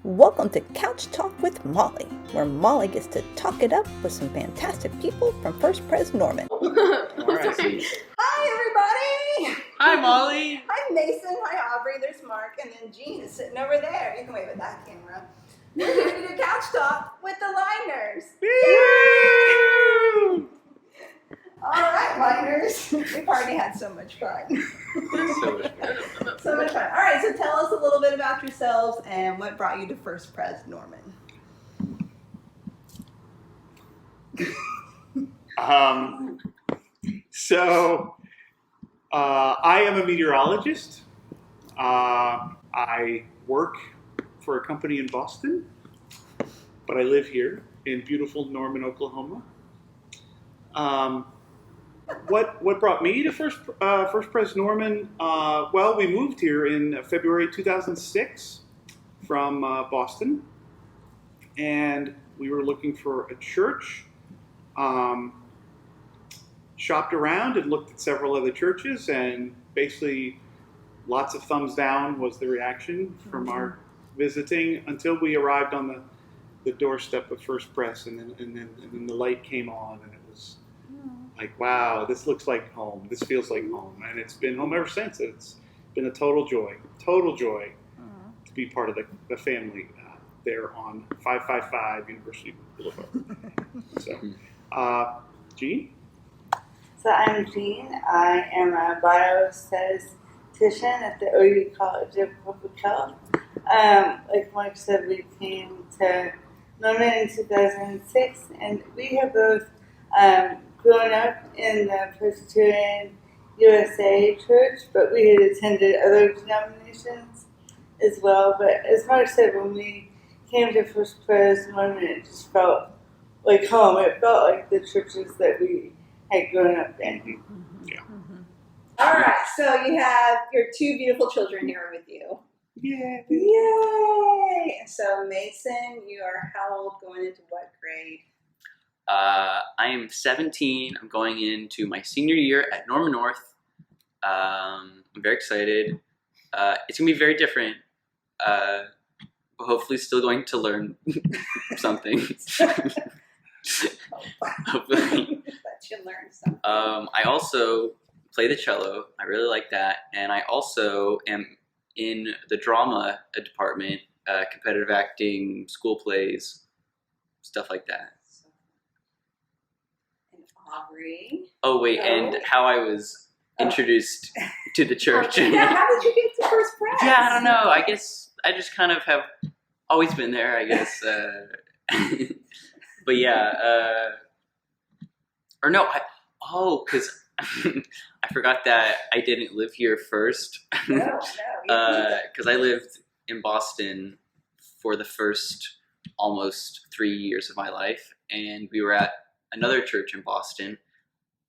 Welcome to Couch Talk with Molly, where Molly gets to talk it up with some fantastic people from First Pres Norman. All right. Hi, everybody! Hi, Molly. Hi, Mason. Hi, Aubrey. There's Mark. And then Jean is sitting over there. You can wave at that camera. We're here to do Couch Talk with the Leidners. Woo! All right, Leidners. We've already had so much fun. So much fun. All right, so tell us a little bit about yourselves and what brought you to First Pres Norman. I am a meteorologist. I work for a company in Boston, but I live here in beautiful Norman, Oklahoma. What brought me to First Pres Norman? Well, we moved here in February 2006 from Boston, and we were looking for a church. Shopped around and looked at several other churches, and basically lots of thumbs down was the reaction from our visiting until we arrived on the doorstep of First Pres, and then the light came on, and it was like, wow, this looks like home. This feels like home, and it's been home ever since. It's been a total joy to be part of the family there on 555 University Boulevard. So, Jean? So I'm Jean. I am a biostatistician at the OU College of Public Health. Like Mark said, we came to Norman in 2006, and we have both grown up in the Presbyterian USA Church, but we had attended other denominations as well. But as Mark said, when we came to First Pres Norman, it just felt like home. It felt like the churches that we had grown up in. Yeah. All right, so you have your two beautiful children here with you. Yeah. Yay! So Mason, you are how old, going into what grade? I am 17. I'm going into my senior year at Norman North. I'm very excited. It's going to be very different. But hopefully still going to learn something. Hopefully. That you learn something. I also play the cello. I really like that. And I also am in the drama department, competitive acting, school plays, stuff like that. And Aubrey. Oh, wait, and how I was introduced to the church. Yeah, how did you get to First Pres? Yeah, I don't know. I guess I just kind of have always been there, I guess. But yeah, or no, because I forgot that I didn't live here first. No. Because I lived in Boston for the first almost 3 years of my life, and we were at another church in Boston,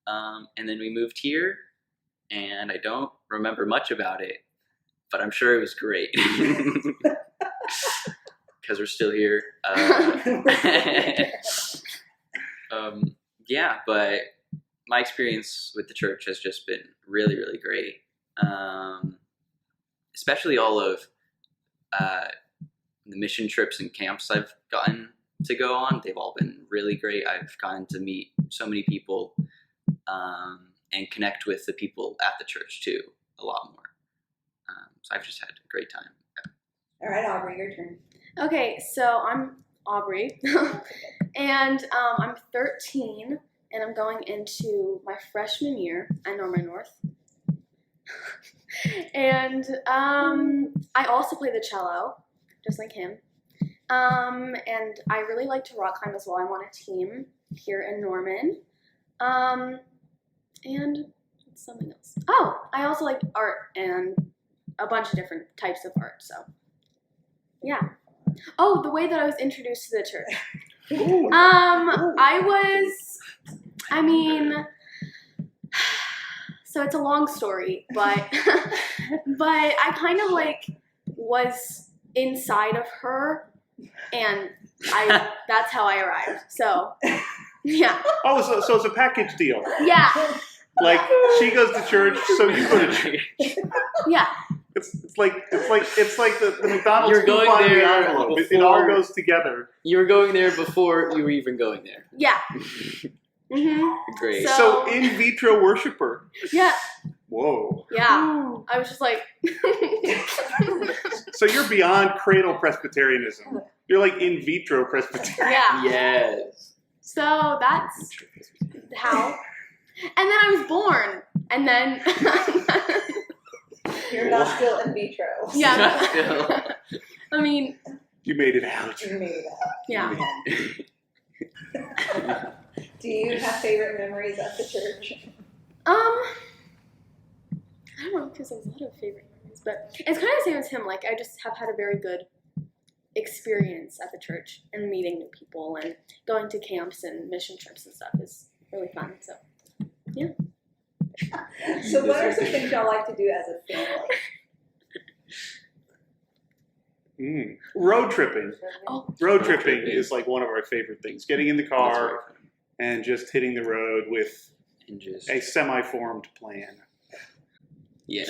and then we moved here, and I don't remember much about it, but I'm sure it was great. Because we're still here. Yeah, but my experience with the church has just been really, really great. Especially all of the mission trips and camps I've gotten to go on. They've all been really great. I've gotten to meet so many people and connect with the people at the church too a lot more. So I've just had a great time. All right, Aubrey, your turn. Okay, so I'm Aubrey, and I'm 13, and I'm going into my freshman year at Norman North. And I also play the cello, just like him. And I really like to rock climb as well. I'm on a team here in Norman. And something else. Oh, I also like art and a bunch of different types of art, so yeah. Oh, the way that I was introduced to the church. So it's a long story, but I kind of like was inside of her, and that's how I arrived. So, yeah. Oh, so it's a package deal. Yeah. Like, she goes to church, so you go to church. Yeah. It's like the McDonald's You're going coupon in the there envelope. It all before- goes together. You were going there before you were even going there. Yeah. Mhm. Great. So in vitro worshiper. Yeah. Whoa. Yeah. I was just like. So you're beyond cradle Presbyterianism. You're like in vitro Presbyterian. Yeah. Yes. So that's how. And then I was born, and then. You're not still in vitro. Yeah. I mean, You made it out. You made it out. yeah. Do you have favorite memories at the church? I don't know, because there's a lot of favorite memories, but it's kind of the same as him. Like, I just have had a very good experience at the church and meeting new people and going to camps and mission trips and stuff is really fun. So, yeah. So what are some things y'all like to do as a family? Road tripping. Oh. Road tripping is like one of our favorite things. Getting in the car and just hitting the road with And just a semi-formed plan. yeah.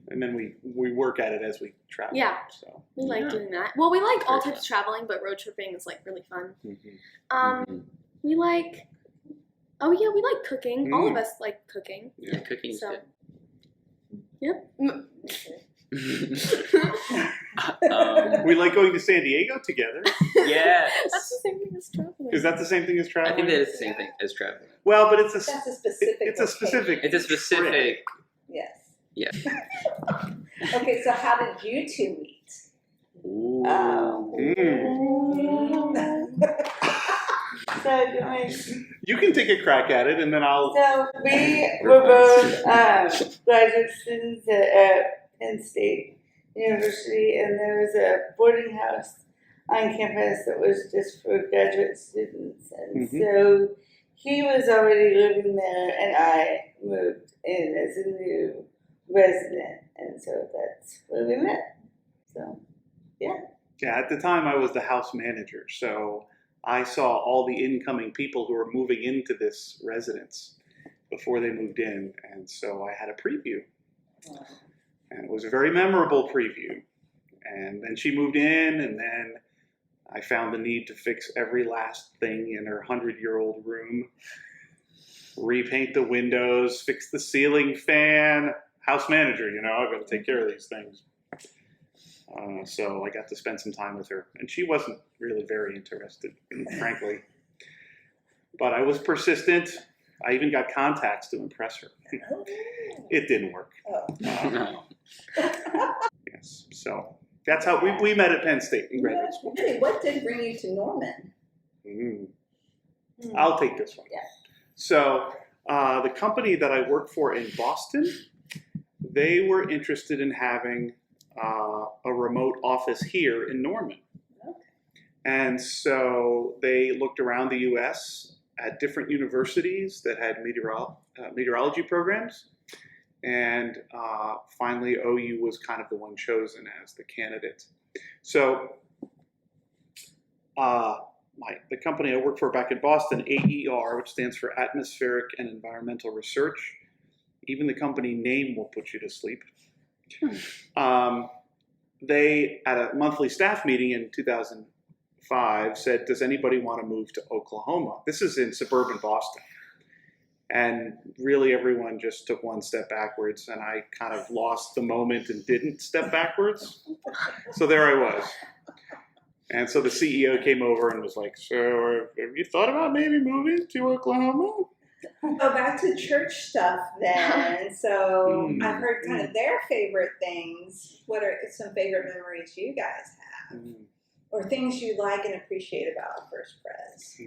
And then we work at it as we travel. Yeah. So. We like Yeah. doing that. Well, we like all Very types of traveling, but road tripping is like really fun. Mhm. We like, we like cooking. All of us like cooking. Yeah, cooking is So, good. yep. We like going to San Diego together. Yes. That's the same thing as traveling. Is that the same thing as I traveling? think that is the same thing as traveling. Well, but it's a That's a specific it's a specific. It's a specific. Yes. Yeah. Okay, so how did you two meet? Ooh. So, You can take a crack at it, and then I'll. so we were both graduate students at Penn State University, and there was a boarding house on campus that was just for graduate students. And so he was already living there, and I moved in as a new resident, and so that's where we met. So, Yeah, at the time I was the house manager, so I saw all the incoming people who were moving into this residence before they moved in, and so I had a preview. And it was a very memorable preview. And then she moved in, and then I found the need to fix every last thing in her 100-year-old room. Repaint the windows, fix the ceiling fan. House manager, I've got to take care of these things. So I got to spend some time with her, and she wasn't really very interested, frankly. But I was persistent. I even got contacts to impress her. It didn't work. Oh. No. Yes, so that's how we met at Penn State in graduate school. Really, what did bring you to Norman? I'll take this one. Yeah. So the company that I worked for in Boston, they were interested in having a remote office here in Norman. Okay. And so they looked around the U.S. at different universities that had meteorology programs. And finally, OU was kind of the one chosen as the candidate. So the company I worked for back in Boston, AER, which stands for Atmospheric and Environmental Research, even the company name will put you to sleep. They, at a monthly staff meeting in 2005, said, does anybody want to move to Oklahoma? This is in suburban Boston. And really everyone just took one step backwards, and I kind of lost the moment and didn't step backwards. So there I was. And so the CEO came over and was like, so have you thought about maybe moving to Oklahoma? Oh, back to church stuff then. So I've heard kind of their favorite things. What are some favorite memories you guys have? Or things you like and appreciate about First Pres?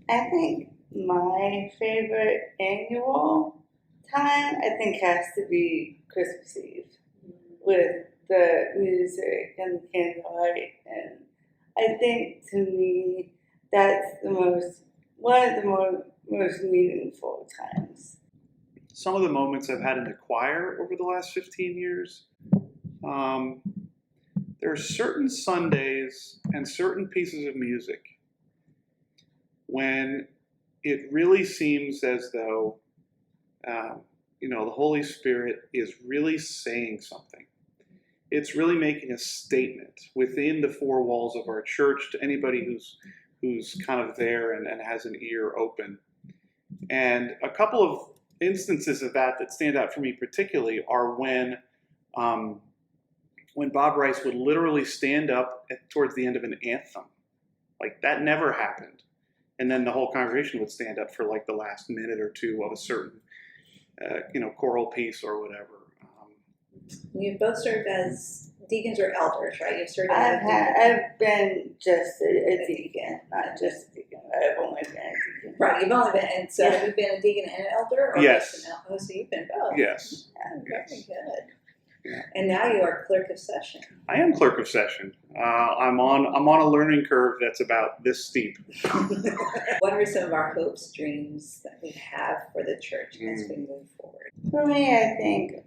I think my favorite annual time, has to be Christmas Eve with the music and the candlelight. And I think to me, that's one of the most meaningful times. Some of the moments I've had in the choir over the last 15 years, there are certain Sundays and certain pieces of music when it really seems as though the Holy Spirit is really saying something. It's really making a statement within the four walls of our church to anybody who's kind of there and has an ear open. And a couple of instances of that stand out for me particularly are when Bob Rice would literally stand up towards the end of an anthem. Like, that never happened. And then the whole congregation would stand up for like the last minute or two of a certain, choral piece or whatever. You both served as deacons or elders, right? You've served as deacons. I've been just a deacon, not just a deacon. I've only been a deacon. Right, you've only been, and so have you been a deacon and an elder? Or Yes. just an elder? Oh, so you've been both. Yes. Yeah, very good. Yeah. And now you are clerk of session. I am clerk of session. I'm on a learning curve that's about this steep. What are some of our hopes, dreams that we have for the church as we move forward? For me, I think,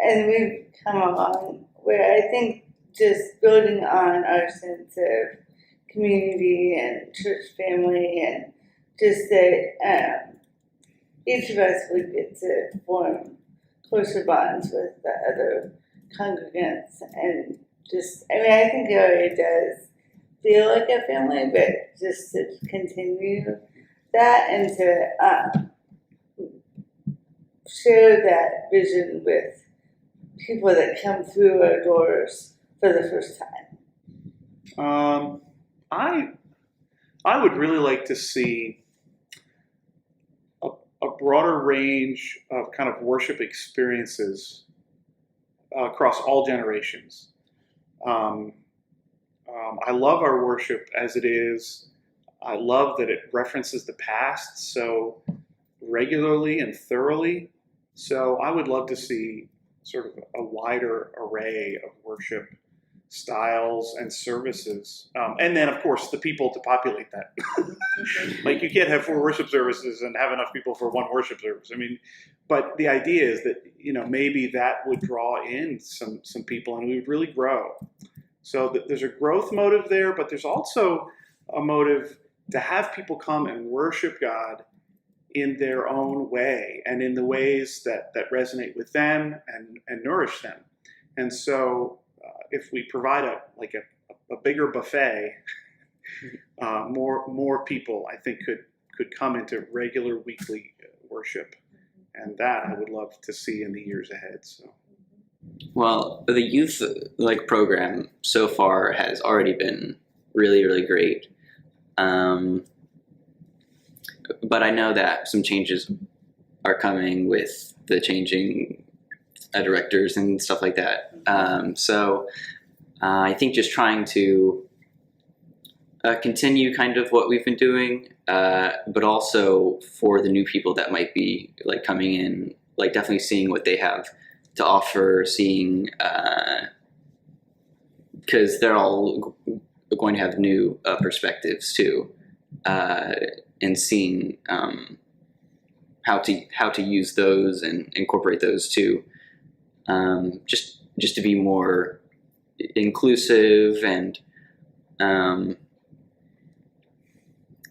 and we've come along where I think just building on our sense of community and church family, and just that each of us would get to form closer bonds with the other congregants, and just, I think it already does feel like a family, but just to continue that and to share that vision with people that come through our doors for the first time. I would really like to see a broader range of kind of worship experiences across all generations. I love our worship as it is. I love that it references the past so regularly and thoroughly. So I would love to see sort of a wider array of worship styles and services. And then, of course, the people to populate that. Like, you can't have 4 worship services and have enough people for 1 worship service. But the idea is that, maybe that would draw in some people and we would really grow. So there's a growth motive there, but there's also a motive to have people come and worship God in their own way and in the ways that resonate with them and nourish them. And so if we provide a bigger buffet, more people, I think, could come into regular weekly worship. And that I would love to see in the years ahead. So. Well, the youth program so far has already been really, really great. But I know that some changes are coming with the changing directors and stuff like that. So I think just trying to continue kind of what we've been doing, but also for the new people that might be coming in, definitely seeing what they have to offer, seeing, because they're all going to have new perspectives too, and seeing how to use those and incorporate those too, just to be more inclusive and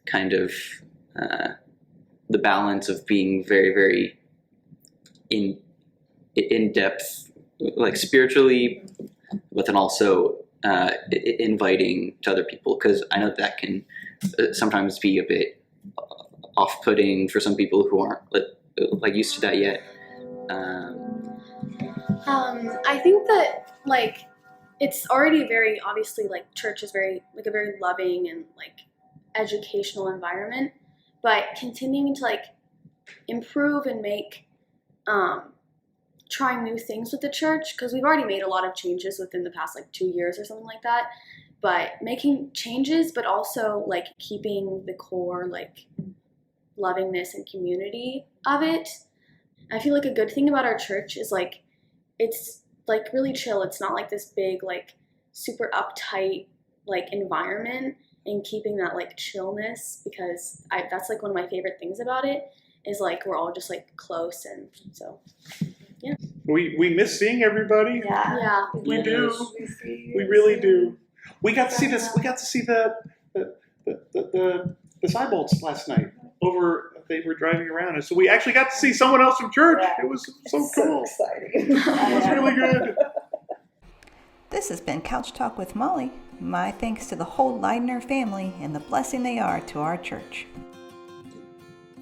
kind of the balance of being very, very in depth, spiritually, but then also inviting to other people, because I know that can sometimes be a bit off-putting for some people who aren't used to that yet. I think that it's already very obviously church is very a very loving and educational environment, but continuing to improve and make trying new things with the church, because we've already made a lot of changes within the past 2 years or something like that, but making changes but also keeping the core lovingness and community of it. I feel a good thing about our church is it's really chill. It's not this big super uptight environment, and keeping that chillness, because that's one of my favorite things about it is we're all just close, and so yeah. We miss seeing everybody. Yeah. We do. We really do. We got to see this. We got to see the Seibolts last night over they were driving around. And so we actually got to see someone else from church. Yeah. It was so cool. exciting. It was really good. This has been Couch Talk with Molly. My thanks to the whole Leidner family and the blessing they are to our church.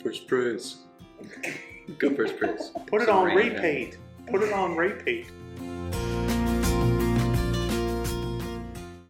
First praise. Go first praise. Put it on Random. repeat. Put it on repeat.